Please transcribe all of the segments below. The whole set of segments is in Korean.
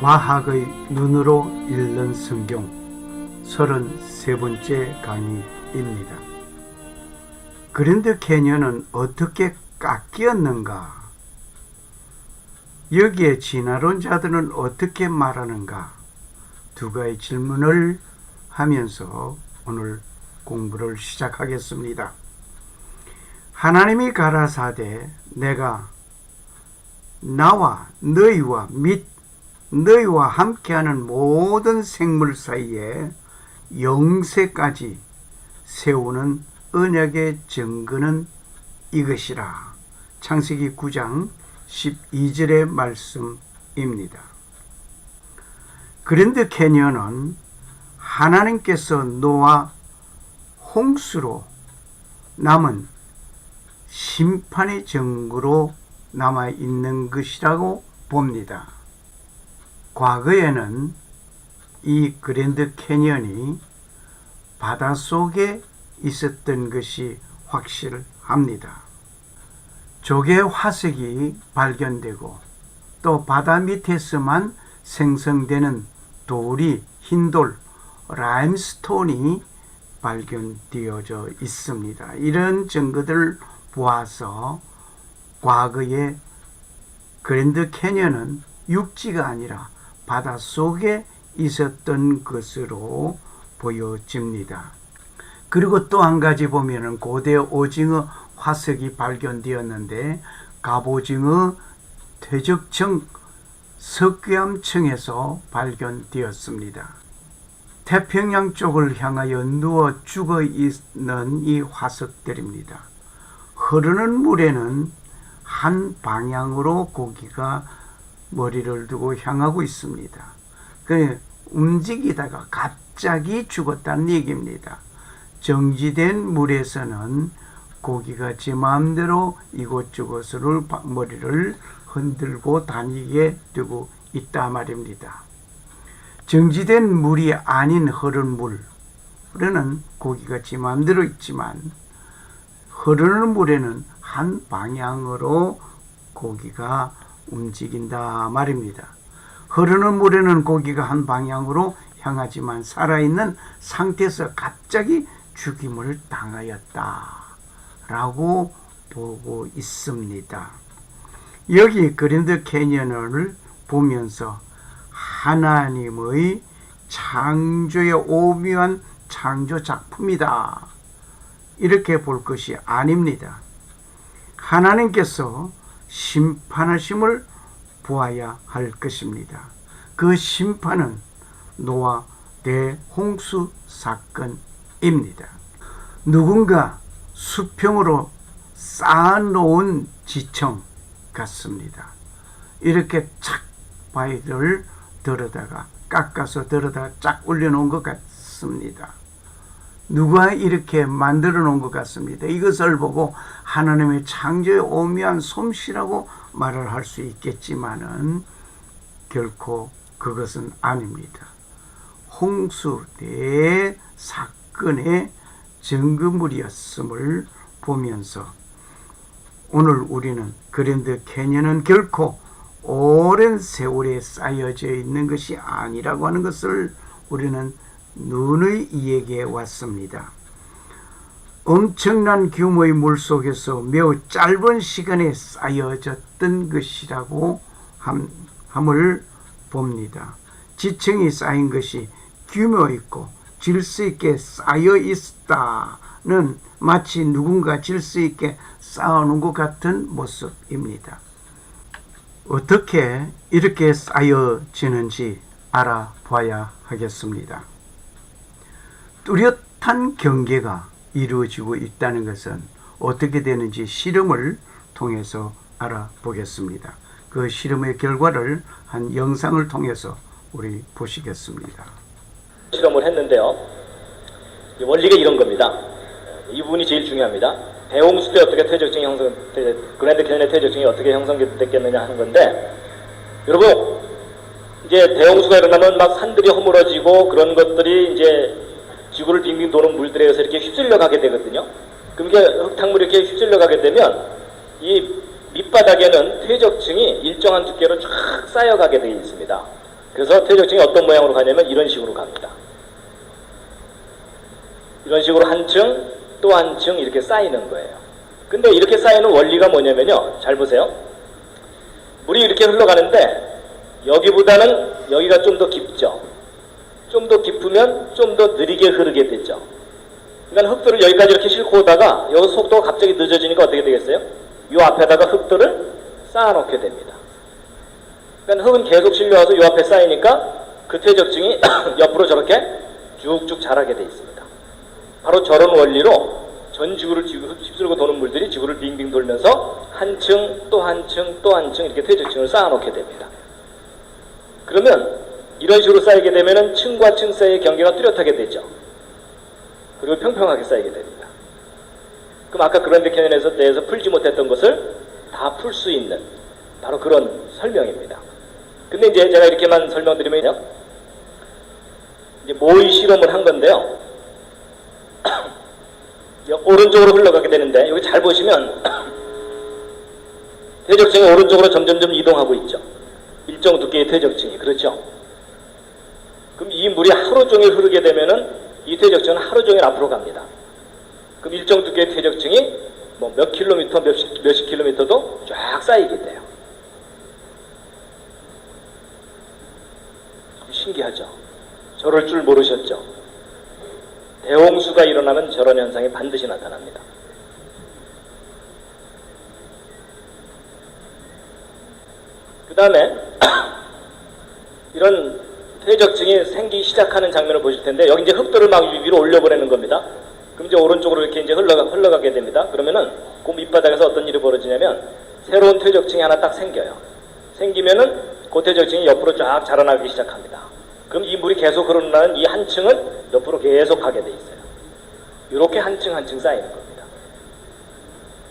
과학의 눈으로 읽는 성경 33번째 강의입니다. 그랜드 캐니언은 어떻게 깎였는가? 여기에 진화론자들은 어떻게 말하는가? 두 가지 질문을 하면서 오늘 공부를 시작하겠습니다. 하나님이 가라사대 내가 나와 너희와 및 너희와 함께하는 모든 생물 사이에 영세까지 세우는 언약의 증거는 이것이라. 창세기 9장 12절의 말씀입니다. 그랜드 캐니언은 하나님께서 노아 홍수로 남은 심판의 증거로 남아있는 것이라고 봅니다. 과거에는 이 그랜드 캐니언이 바닷속에 있었던 것이 확실합니다. 조개 화석이 발견되고 또 바다 밑에서만 생성되는 돌이 흰돌, 라임스톤이 발견되어져 있습니다. 이런 증거들을 보아서 과거에 그랜드 캐니언은 육지가 아니라 바닷속에 있었던 것으로 보여집니다. 그리고 또 한 가지 보면은 고대 오징어 화석이 발견되었는데 갑오징어 퇴적층 석괴암층에서 발견되었습니다. 태평양 쪽을 향하여 누워 죽어 있는 이 화석들입니다. 흐르는 물에는 한 방향으로 고기가 머리를 두고 향하고 있습니다. 움직이다가 갑자기 죽었다는 얘기입니다. 정지된 물에서는 고기가 제 마음대로 이곳저곳으로 머리를 흔들고 다니게 되고 있다 말입니다. 정지된 물이 아닌 흐른 물에는 고기가 제 마음대로 있지만 흐르는 물에는 한 방향으로 고기가 움직인다 말입니다. 흐르는 물에는 고기가 한 방향으로 향하지만 살아있는 상태에서 갑자기 죽임을 당하였다 라고 보고 있습니다. 여기 그랜드 캐니언을 보면서 하나님의 창조의 오묘한 창조 작품이다 이렇게 볼 것이 아닙니다. 하나님께서 심판하심을 보아야 할 것입니다. 그 심판은 노아 대홍수 사건입니다. 누군가 수평으로 쌓아놓은 지청 같습니다. 이렇게 착 바위를 들어다가 깎아서 들어다가 쫙 올려놓은 것 같습니다. 누가 이렇게 만들어 놓은 것 같습니다. 이것을 보고 하나님의 창조의 오묘한 솜씨라고 말을 할 수 있겠지만은 결코 그것은 아닙니다. 홍수 대사건의 증거물이었음을 보면서 오늘 우리는 그랜드 캐니언은 결코 오랜 세월에 쌓여져 있는 것이 아니라고 하는 것을 우리는 누누이 이야기해 왔습니다. 엄청난 규모의 물속에서 매우 짧은 시간에 쌓여졌던 것이라고 함을 봅니다. 지층이 쌓인 것이 규모 있고 질서 있게 쌓여 있다는 마치 누군가 질서 있게 쌓아놓은 것 같은 모습입니다. 어떻게 이렇게 쌓여지는지 알아봐야 하겠습니다. 뚜렷한 경계가 이루어지고 있다는 것은 어떻게 되는지 실험을 통해서 알아보겠습니다. 그 실험의 결과를 한 영상을 통해서 우리 보시겠습니다. 실험을 했는데요. 원리가 이런 겁니다. 이 부분이 제일 중요합니다. 대홍수 때 어떻게 퇴적층이 그랜드 캐니언의 퇴적층이 어떻게 형성됐겠느냐 하는 건데, 여러분 이제 대홍수가 일어나면 막 산들이 허물어지고 그런 것들이 이제 지구를 빙빙 도는 물들에 의해서 이렇게 휩쓸려 가게 되거든요. 그럼 이게 흙탕물이 이렇게 휩쓸려 가게 되면 이 밑바닥에는 퇴적층이 일정한 두께로 쫙 쌓여가게 되어 있습니다. 그래서 퇴적층이 어떤 모양으로 가냐면 이런 식으로 갑니다. 이런 식으로 한 층, 또 한 층 이렇게 쌓이는 거예요. 근데 이렇게 쌓이는 원리가 뭐냐면요. 잘 보세요. 물이 이렇게 흘러가는데 여기보다는 여기가 좀 더 깊죠. 좀 더 깊으면 좀 더 느리게 흐르게 되죠. 그러니까 흙들을 여기까지 이렇게 싣고 오다가 여기 속도가 갑자기 늦어지니까 어떻게 되겠어요? 이 앞에다가 흙들을 쌓아놓게 됩니다. 그러니까 흙은 계속 실려와서 이 앞에 쌓이니까 그 퇴적층이 옆으로 저렇게 쭉쭉 자라게 돼 있습니다. 바로 저런 원리로 전 지구를 휩쓸고 도는 물들이 지구를 빙빙 돌면서 한 층, 또 한 층, 또 한 층 이렇게 퇴적층을 쌓아놓게 됩니다. 그러면 이런 식으로 쌓이게 되면은 층과 층 사이의 경계가 뚜렷하게 되죠. 그리고 평평하게 쌓이게 됩니다. 그럼 아까 그랜드 캐니언에서 대해서 풀지 못했던 것을 다 풀 수 있는 바로 그런 설명입니다. 근데 이제 제가 이렇게만 설명드리면요. 이제 모의 실험을 한 건데요. 오른쪽으로 흘러가게 되는데 여기 잘 보시면 퇴적층이 오른쪽으로 점점점 이동하고 있죠. 일정 두께의 퇴적층이. 그렇죠? 그럼 이 물이 하루 종일 흐르게 되면은 이 퇴적층은 하루 종일 앞으로 갑니다. 그럼 일정 두께의 퇴적층이 뭐 몇 킬로미터, 몇십 킬로미터도 쫙 쌓이게 돼요. 신기하죠? 저럴 줄 모르셨죠? 대홍수가 일어나면 저런 현상이 반드시 나타납니다. 그 다음에 이런 퇴적층이 생기기 시작하는 장면을 보실 텐데 여기 이제 흙들을 막 위로 올려보내는 겁니다. 그럼 이제 오른쪽으로 이렇게 이제 흘러가게 됩니다. 그러면은 그 밑바닥에서 어떤 일이 벌어지냐면 새로운 퇴적층이 하나 딱 생겨요. 생기면은 그 퇴적층이 옆으로 쫙 자라나기 시작합니다. 그럼 이 물이 계속 흐르는 이 한 층은 옆으로 계속 가게 돼 있어요. 이렇게 한 층 한 층 쌓이는 겁니다.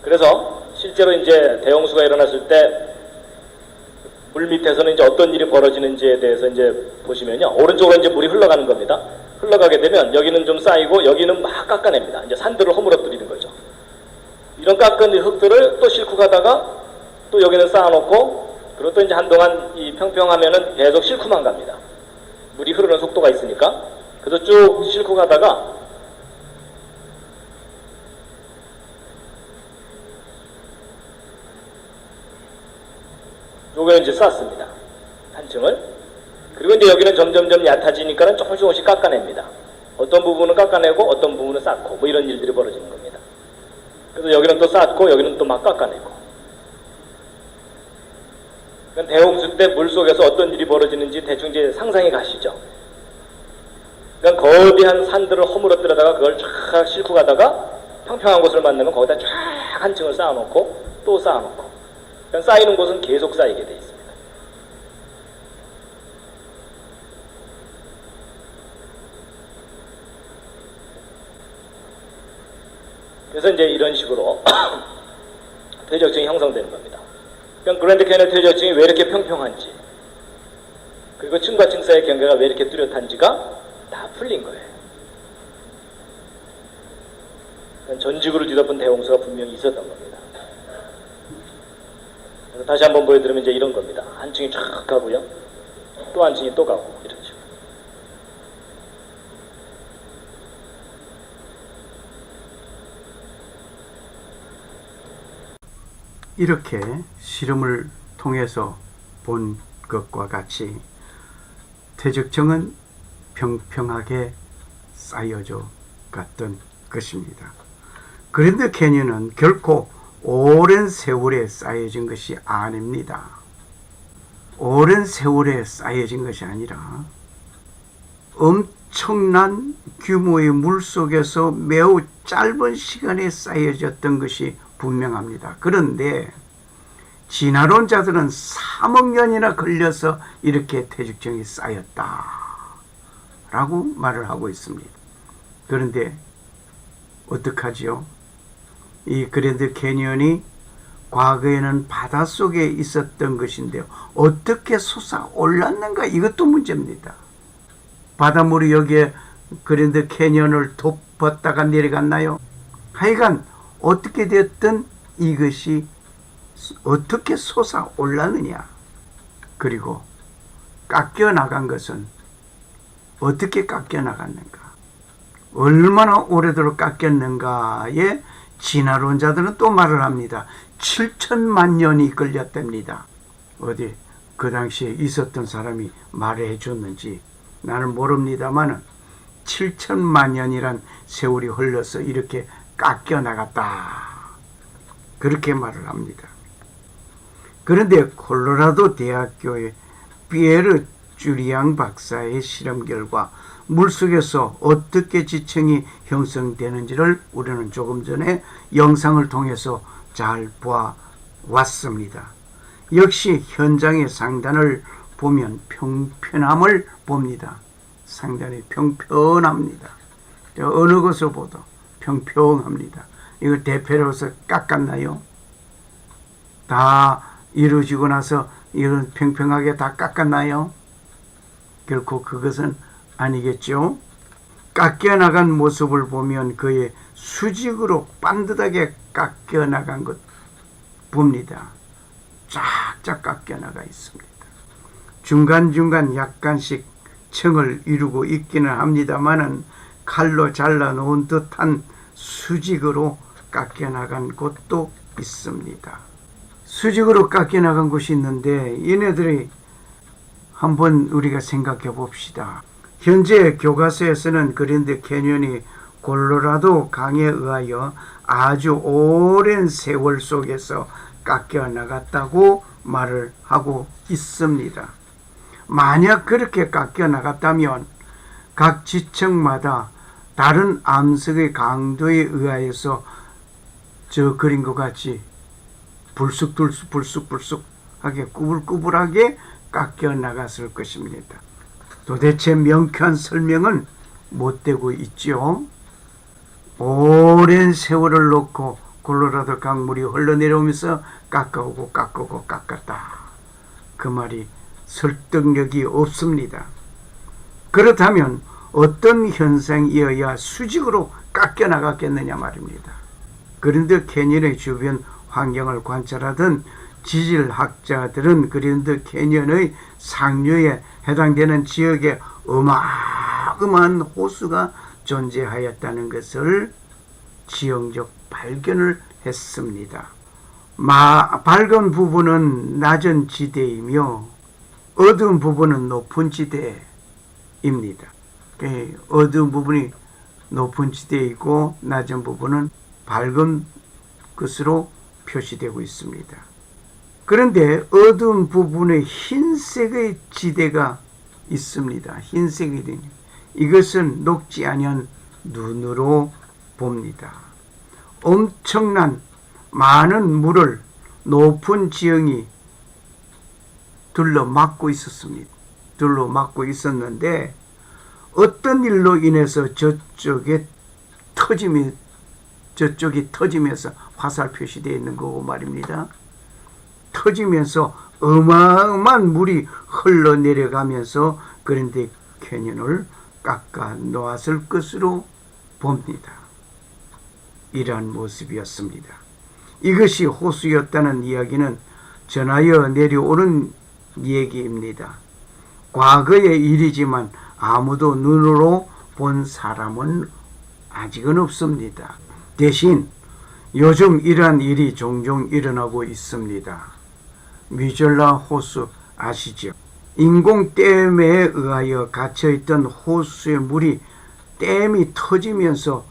그래서 실제로 이제 대홍수가 일어났을 때 물 밑에서는 이제 어떤 일이 벌어지는지에 대해서 이제 보시면요. 오른쪽으로 이제 물이 흘러가는 겁니다. 흘러가게 되면 여기는 좀 쌓이고 여기는 막 깎아냅니다. 이제 산들을 허물어뜨리는 거죠. 이런 깎은 흙들을 또 싣고 가다가 또 여기는 쌓아놓고 그리고 또 이제 한동안 이 평평하면은 계속 싣고만 갑니다. 물이 흐르는 속도가 있으니까. 그래서 쭉 싣고 가다가 요거는 이제 쌓습니다. 한 층을. 그리고 이제 여기는 점점점 얕아지니까는 조금씩 깎아냅니다. 어떤 부분은 깎아내고 어떤 부분은 쌓고 뭐 이런 일들이 벌어지는 겁니다. 그래서 여기는 또 쌓고 여기는 또 막 깎아내고. 그러니까 대홍수 때 물속에서 어떤 일이 벌어지는지 대충 이제 상상이 가시죠. 그러니까 거대한 산들을 허물어뜨려다가 그걸 쫙 싣고 가다가 평평한 곳을 만나면 거기다 쫙 한 층을 쌓아놓고 또 쌓아놓고 그러니까 쌓이는 곳은 계속 쌓이게 돼 있습니다. 그래서 이제 이런 식으로 퇴적층이 형성되는 겁니다. 그러니까 그랜드 캐니언 퇴적층이 왜 이렇게 평평한지 그리고 층과 층 사이의 경계가 왜 이렇게 뚜렷한지가 다 풀린 거예요. 그러니까 전 지구를 뒤덮은 대홍수가 분명히 있었던 겁니다. 다시 한번 보여드리면 이제 이런 겁니다. 한 층이 쫙 가고요. 또 한 층이 또 가고 이렇죠. 이렇게 실험을 통해서 본 것과 같이 퇴적층은 평평하게 쌓여져 갔던 것입니다. 그랜드 캐니언은 결코 오랜 세월에 쌓여진 것이 아닙니다. 오랜 세월에 쌓여진 것이 아니라 엄청난 규모의 물 속에서 매우 짧은 시간에 쌓여졌던 것이 분명합니다. 그런데 진화론자들은 3억 년이나 걸려서 이렇게 퇴적층이 쌓였다 라고 말을 하고 있습니다. 그런데 어떡하지요? 이 그랜드 캐니언이 과거에는 바닷속에 있었던 것인데요. 어떻게 솟아올랐는가? 이것도 문제입니다. 바닷물이 여기에 그랜드 캐니언을 덮었다가 내려갔나요? 하여간 어떻게 됐든 이것이 어떻게 솟아올랐느냐? 그리고 깎여 나간 것은 어떻게 깎여 나갔는가? 얼마나 오래도록 깎였는가에 진화론자들은 또 말을 합니다. 7천만 년이 걸렸답니다. 어디 그 당시에 있었던 사람이 말해 줬는지 나는 모릅니다만은 7천만 년이란 세월이 흘러서 이렇게 깎여 나갔다. 그렇게 말을 합니다. 그런데 콜로라도 대학교의 피에르 주리앙 박사의 실험 결과 물속에서 어떻게 지층이 형성되는지를 우리는 조금 전에 영상을 통해서 잘 보아왔습니다. 역시 현장의 상단을 보면 평평함을 봅니다. 상단이 평평합니다. 어느 것을 보도 평평합니다. 이거 대패로서 깎았나요? 다 이루어지고 나서 이런 평평하게 다 깎았나요? 결코 그것은 아니겠죠. 깎여 나간 모습을 보면 그의 수직으로 반듯하게 깎여 나간 것 봅니다. 쫙쫙 깎여 나가 있습니다. 중간중간 약간씩 층을 이루고 있기는 합니다만은 칼로 잘라 놓은 듯한 수직으로 깎여 나간 곳도 있습니다. 수직으로 깎여 나간 곳이 있는데 얘네들이 한번 우리가 생각해 봅시다. 현재 교과서에서는 그랜드 캐년이 콜로라도 강에 의하여 아주 오랜 세월 속에서 깎여 나갔다고 말을 하고 있습니다. 만약 그렇게 깎여 나갔다면 각 지층마다 다른 암석의 강도에 의하여서 저 그린 것 같이 불쑥불쑥하게 꾸불꾸불하게 깎여 나갔을 것입니다. 도대체 명쾌한 설명은 못 되고 있죠. 오랜 세월을 놓고 콜로라도 강물이 흘러내려오면서 깎아오고 깎고 깎았다. 그 말이 설득력이 없습니다. 그렇다면 어떤 현상이어야 수직으로 깎여 나갔겠느냐 말입니다. 그랜드 캐니언의 주변 환경을 관찰하던 지질학자들은 그랜드 캐니언의 상류에 해당되는 지역에 어마어마한 호수가 존재하였다는 것을 지형적 발견을 했습니다. 밝은 부분은 낮은 지대이며 어두운 부분은 높은 지대입니다. 어두운 부분이 높은 지대이고 낮은 부분은 밝은 것으로 표시되고 있습니다. 그런데 어두운 부분에 흰색의 지대가 있습니다. 흰색이 되니 이것은 녹지 아니한 눈으로 봅니다. 엄청난 많은 물을 높은 지형이 둘러막고 있었습니다. 둘러막고 있었는데 어떤 일로 인해서 저쪽이 터지면서 화살 표시되어 있는 거고 말입니다. 터지면서 어마어마한 물이 흘러내려가면서 그랜드 캐니언을 깎아 놓았을 것으로 봅니다. 이러한 모습이었습니다. 이것이 호수였다는 이야기는 전하여 내려오는 얘기입니다. 과거의 일이지만 아무도 눈으로 본 사람은 아직은 없습니다. 대신 요즘 이러한 일이 종종 일어나고 있습니다. 미졸라 호수 아시죠? 인공댐에 의하여 갇혀있던 호수의 물이 댐이 터지면서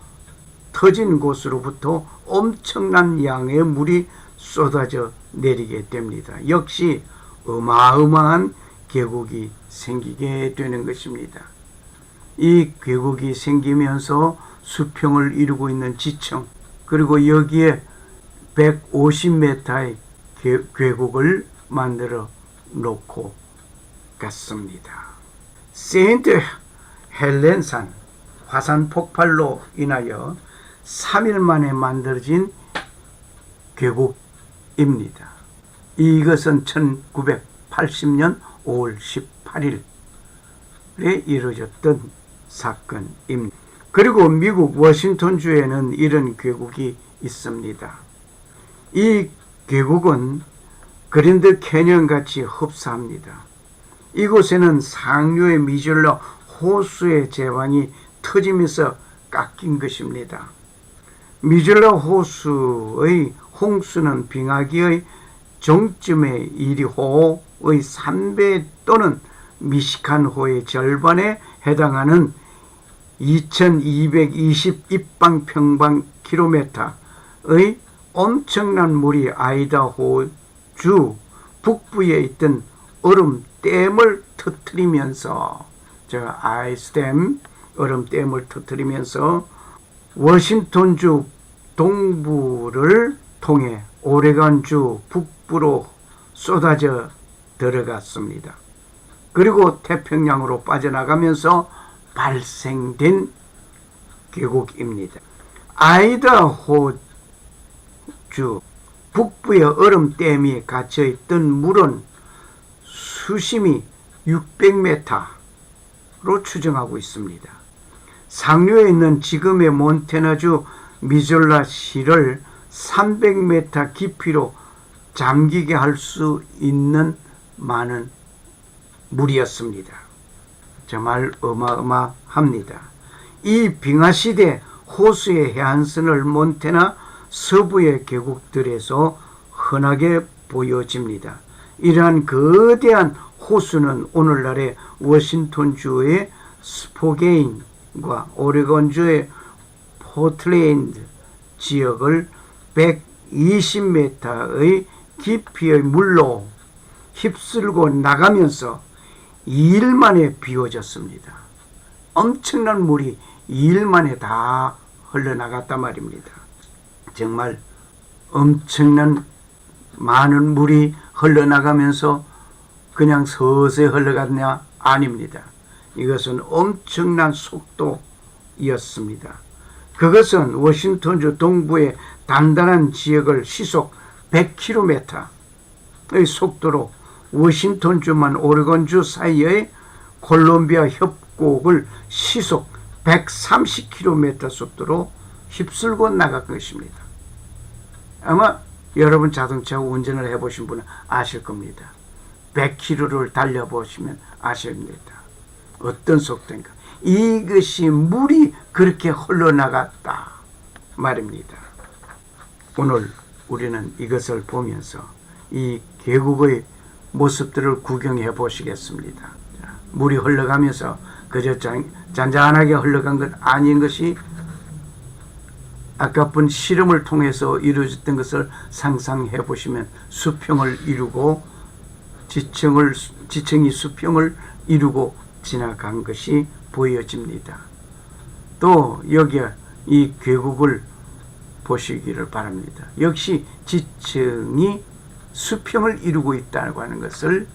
터진 곳으로부터 엄청난 양의 물이 쏟아져 내리게 됩니다. 역시 어마어마한 계곡이 생기게 되는 것입니다. 이 계곡이 생기면서 수평을 이루고 있는 지층, 그리고 여기에 150m의 계곡을 만들어 놓고 갔습니다. 세인트 헬렌산 화산 폭발로 인하여 3일 만에 만들어진 계곡입니다. 이것은 1980년 5월 18일에 이루어졌던 사건입니다. 그리고 미국 워싱턴주에는 이런 계곡이 있습니다. 이 계곡은 그랜드 캐니언 같이 흡사합니다. 이곳에는 상류의 미줄러 호수의 제방이 터지면서 깎인 것입니다. 미줄러 호수의 홍수는 빙하기의 종점의 1호의 3배 또는 미시간호의 절반에 해당하는 2220 입방평방킬로미터의 엄청난 물이 아이다호주 북부에 있던 얼음댐을 터뜨리면서 아이스댐 얼음댐을 터뜨리면서 워싱턴주 동부를 통해 오레곤주 북부로 쏟아져 들어갔습니다. 그리고 태평양으로 빠져나가면서 발생된 계곡입니다. 아이다호주 북부의 얼음댐이 갇혀있던 물은 수심이 600m로 추정하고 있습니다. 상류에 있는 지금의 몬태나주 미졸라시를 300m 깊이로 잠기게 할 수 있는 많은 물이었습니다. 정말 어마어마합니다. 이 빙하시대 호수의 해안선을 몬태나 서부의 계곡들에서 흔하게 보여집니다. 이러한 거대한 호수는 오늘날의 워싱턴주의 스포게인과 오레곤주의 포틀랜드 지역을 120m의 깊이의 물로 휩쓸고 나가면서 2일 만에 비워졌습니다. 엄청난 물이 2일 만에 다 흘러나갔단 말입니다. 정말 엄청난 많은 물이 흘러나가면서 그냥 서서히 흘러갔냐? 아닙니다. 이것은 엄청난 속도였습니다. 그것은 워싱턴주 동부의 단단한 지역을 시속 100km의 속도로 워싱턴주만 오레곤주 사이의 콜롬비아 협곡을 시속 130km 속도로 휩쓸고 나갈 것입니다. 아마 여러분 자동차 운전을 해보신 분은 아실 겁니다. 100km를 달려보시면 아십니다. 어떤 속도인가. 이것이 물이 그렇게 흘러나갔다 말입니다. 오늘 우리는 이것을 보면서 이 계곡의 모습들을 구경해 보시겠습니다. 물이 흘러가면서 그저 잔잔하게 흘러간 것 아닌 것이 아까 본 실험을 통해서 이루어졌던 것을 상상해 보시면 수평을 이루고 지층이 수평을 이루고 지나간 것이 보여집니다. 또 여기에 이 계곡을 보시기를 바랍니다. 역시 지층이 수평을 이루고 있다고 하는 것을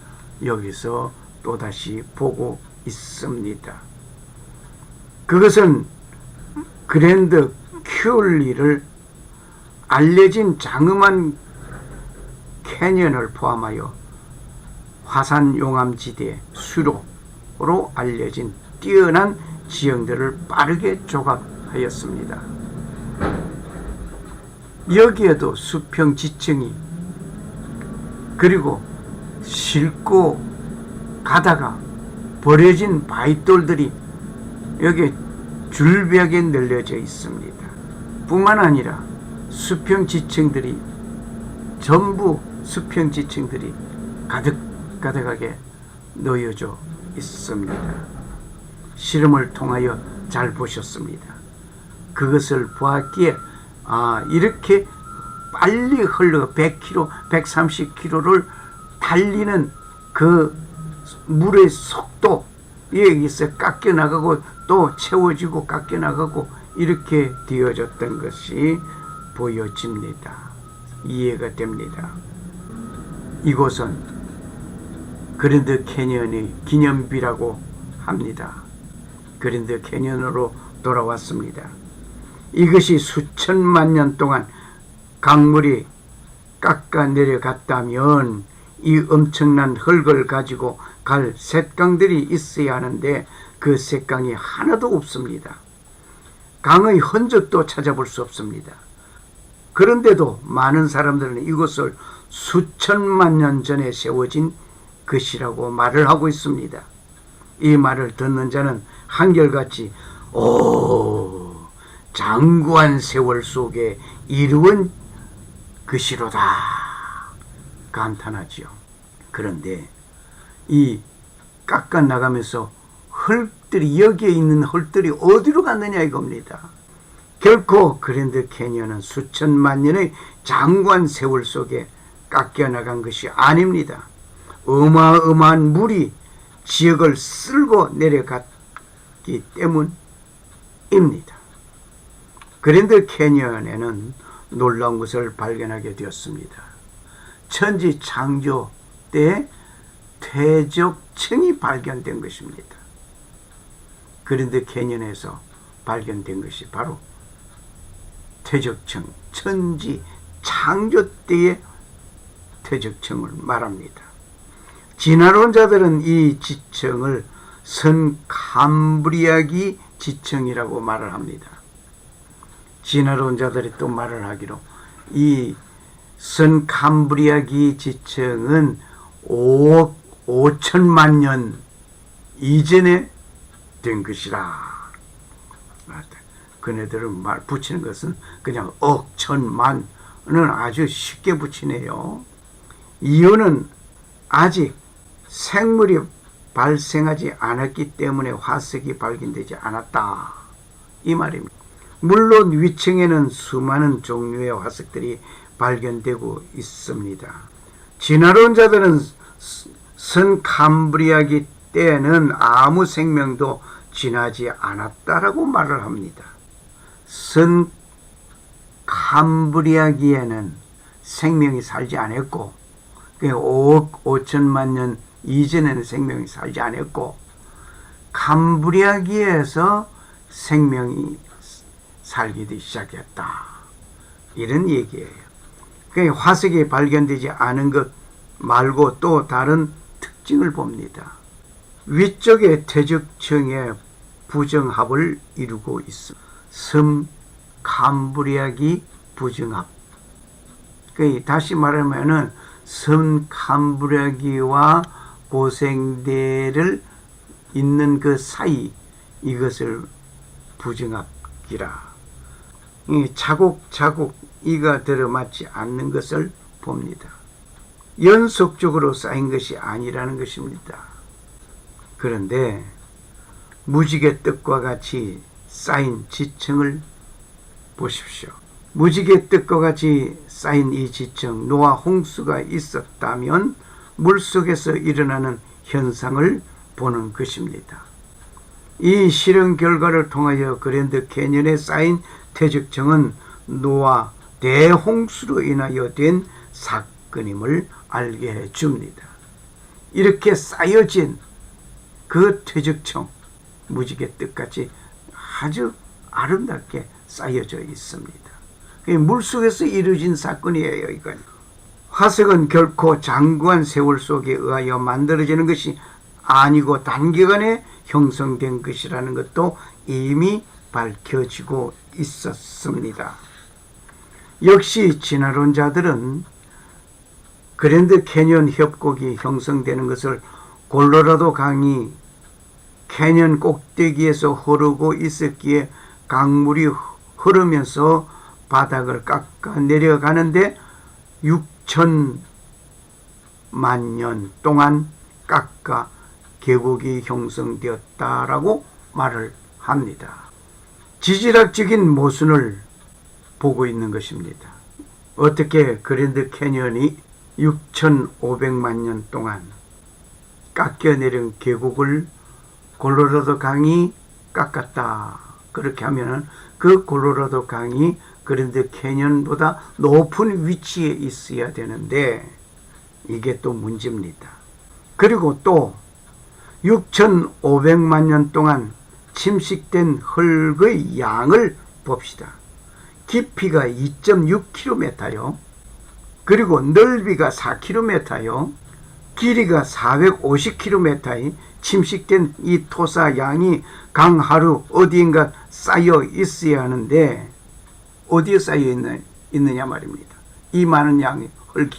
여기서 또다시 보고 있습니다. 그것은 그랜드 큐리를 알려진 장엄한 캐년을 포함하여 화산 용암지대 수로로 알려진 뛰어난 지형들을 빠르게 조각하였습니다. 여기에도 수평 지층이 그리고 싣고 가다가 버려진 바위돌들이 여기 줄벽에 널려져 있습니다. 뿐만 아니라 수평 지층들이 전부 수평 지층들이 가득가득하게 놓여져 있습니다. 실험을 통하여 잘 보셨습니다. 그것을 보았기에 이렇게 빨리 흘러 100km, 130km를 달리는 그 물의 속도 여기서 깎여 나가고 또 채워지고 깎여 나가고 이렇게 되어졌던 것이 보여집니다. 이해가 됩니다. 이곳은 그랜드 캐니언의 기념비라고 합니다. 그랜드 캐니언으로 돌아왔습니다. 이것이 수천만 년 동안 강물이 깎아 내려갔다면 이 엄청난 흙을 가지고 갈 셋강들이 있어야 하는데 그 셋강이 하나도 없습니다. 강의 흔적도 찾아볼 수 없습니다. 그런데도 많은 사람들은 이곳을 수천만 년 전에 세워진 것이라고 말을 하고 있습니다. 이 말을 듣는 자는 한결같이 오, 장구한 세월 속에 이루은 것이로다 감탄하지요. 그런데 이 깎아 나가면서 흙들이, 여기에 있는 흙들이 어디로 갔느냐 이겁니다. 결코 그랜드 캐니언은 수천만 년의 장구한 세월 속에 깎여 나간 것이 아닙니다. 어마어마한 물이 지역을 쓸고 내려갔기 때문입니다. 그랜드 캐니언에는 놀라운 것을 발견하게 되었습니다. 천지 창조 때 퇴적층이 발견된 것입니다. 그랜드 캐니언에서 발견된 것이 바로 퇴적층, 천지 창조 때의 퇴적층을 말합니다. 진화론자들은 이 지층을 선캄브리아기 지층이라고 말을 합니다. 진화론자들이 또 말을 하기로 이 선캄브리아기 지층은 5억 5천만 년 이전에 된 것이라. 그네들은 말 붙이는 것은 그냥 억, 천만은 아주 쉽게 붙이네요. 이유는 아직 생물이 발생하지 않았기 때문에 화석이 발견되지 않았다 이 말입니다. 물론 위층에는 수많은 종류의 화석들이 발견되고 있습니다. 진화론자들은 선캄브리아기 때는 아무 생명도 지나지 않았다라고 말을 합니다. 선캄브리아기에는 생명이 살지 않았고 5억 5천만 년 이전에는 생명이 살지 않았고 cambria기에서 생명이 살기 시작했다 이런 얘기예요. 그러니까 화석이 발견되지 않은 것 말고 또 다른 특징을 봅니다. 위쪽에 퇴적층의 부정합을 이루고 있습니다. 섬캄브리아기 부정합. 다시 말하면은 섬캄브리아기와 고생대를 있는 그 사이, 이것을 부정합기라. 차곡차곡 이가 들어맞지 않는 것을 봅니다. 연속적으로 쌓인 것이 아니라는 것입니다. 그런데 무지개 떡과 같이 쌓인 지층을 보십시오. 무지개 떡과 같이 쌓인 이 지층, 노아 홍수가 있었다면 물속에서 일어나는 현상을 보는 것입니다. 이 실험 결과를 통하여 그랜드 캐니언에 쌓인 퇴적층은 노아 대홍수로 인하여 된 사건임을 알게 해줍니다. 이렇게 쌓여진 그 퇴적층, 무지개 떡같이 아주 아름답게 쌓여져 있습니다. 물속에서 이루어진 사건이에요. 이건 화석은 결코 장구한 세월 속에 의하여 만들어지는 것이 아니고 단기간에 형성된 것이라는 것도 이미 밝혀지고 있었습니다. 역시 진화론자들은 그랜드 캐니언 협곡이 형성되는 것을 콜로라도 강이 캐니언 꼭대기에서 흐르고 있었기에 강물이 흐르면서 바닥을 깎아 내려가는데 6천만 년 동안 깎아 계곡이 형성되었다라고 말을 합니다. 지질학적인 모순을 보고 있는 것입니다. 어떻게 그랜드 캐니언이 6,500만 년 동안 깎여내린 계곡을 콜로라도 강이 깎았다. 그렇게 하면은 그 콜로라도 강이 그랜드 캐니언보다 높은 위치에 있어야 되는데 이게 또 문제입니다. 그리고 또 6,500만 년 동안 침식된 흙의 양을 봅시다. 깊이가 2.6km요. 그리고 넓이가 4km요. 길이가 450km의 침식된 이 토사 양이 강하루 어디인가 쌓여 있어야 하는데 어디에 쌓여 있느냐 말입니다. 이 많은 양의 흙이.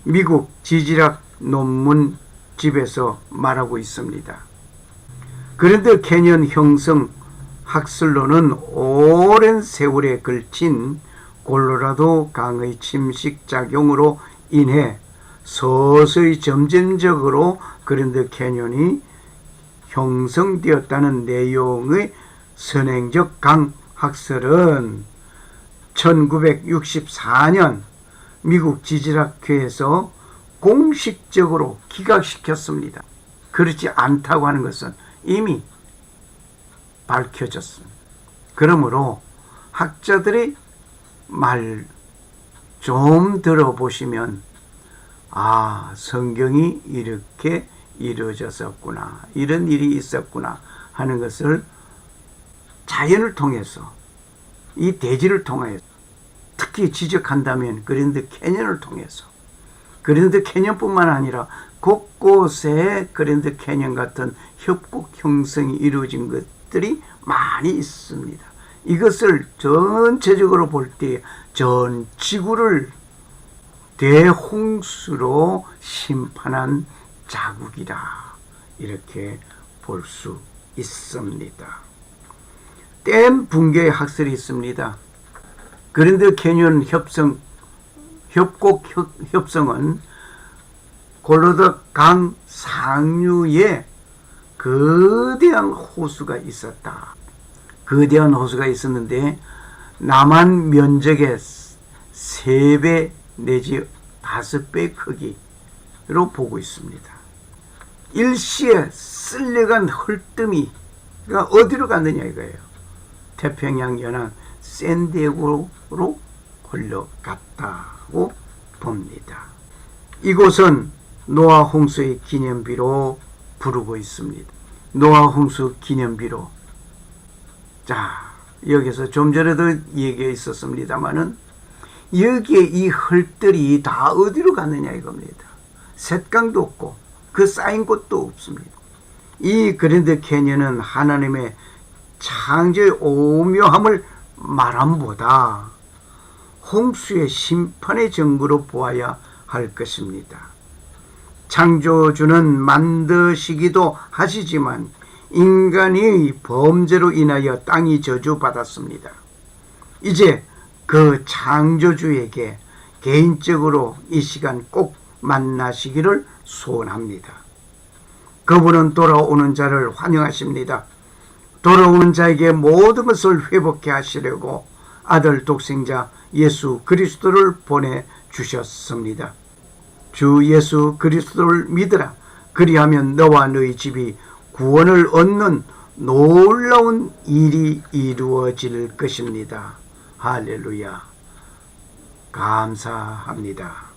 미국 지질학 논문집에서 말하고 있습니다. 그랜드 캐년 형성 학설로는 오랜 세월에 걸친 콜로라도 강의 침식 작용으로 인해 서서히 점진적으로 그랜드 캐년이 형성되었다는 내용의 선행적 강학설은 1964년 미국 지질학회에서 공식적으로 기각시켰습니다. 그렇지 않다고 하는 것은 이미 밝혀졌습니다. 그러므로 학자들의 말 좀 들어보시면 성경이 이렇게 이루어졌었구나, 이런 일이 있었구나 하는 것을 자연을 통해서, 이 대지를 통해서, 특히 지적한다면 그랜드 캐년을 통해서, 그랜드 캐년뿐만 아니라 곳곳에 그랜드 캐년 같은 협곡 형성이 이루어진 것들이 많이 있습니다. 이것을 전체적으로 볼 때 전 지구를 대홍수로 심판한 자국이다, 이렇게 볼 수 있습니다. 댐 붕괴의 학설이 있습니다. 그랜드 캐년 협곡 협성은 콜로라도 강 상류에 거대한 호수가 있었다. 거대한 호수가 있었는데 남한 면적의 3배 내지 5배 크기로 보고 있습니다. 일시에 쓸려간 헐뜸이가 어디로 갔느냐 이거예요. 태평양 연안 샌디에고로 흘러갔다고 봅니다. 이곳은 노아 홍수의 기념비로 부르고 있습니다. 노아 홍수 기념비로. 자, 여기서 좀 전에도 얘기가 있었습니다만은 여기에 이 헐들이 다 어디로 갔느냐 이겁니다. 셋강도 없고 그 쌓인 곳도 없습니다. 이 그랜드 캐년은 하나님의 창조의 오묘함을 말함보다 홍수의 심판의 증거로 보아야 할 것입니다. 창조주는 만드시기도 하시지만 인간의 범죄로 인하여 땅이 저주받았습니다. 이제 그 창조주에게 개인적으로 이 시간 꼭 만나시기를 소원합니다. 그분은 돌아오는 자를 환영하십니다. 돌아오는 자에게 모든 것을 회복해 하시려고 아들 독생자 예수 그리스도를 보내주셨습니다. 주 예수 그리스도를 믿으라. 그리하면 너와 너희 집이 구원을 얻는 놀라운 일이 이루어질 것입니다. 할렐루야. 감사합니다.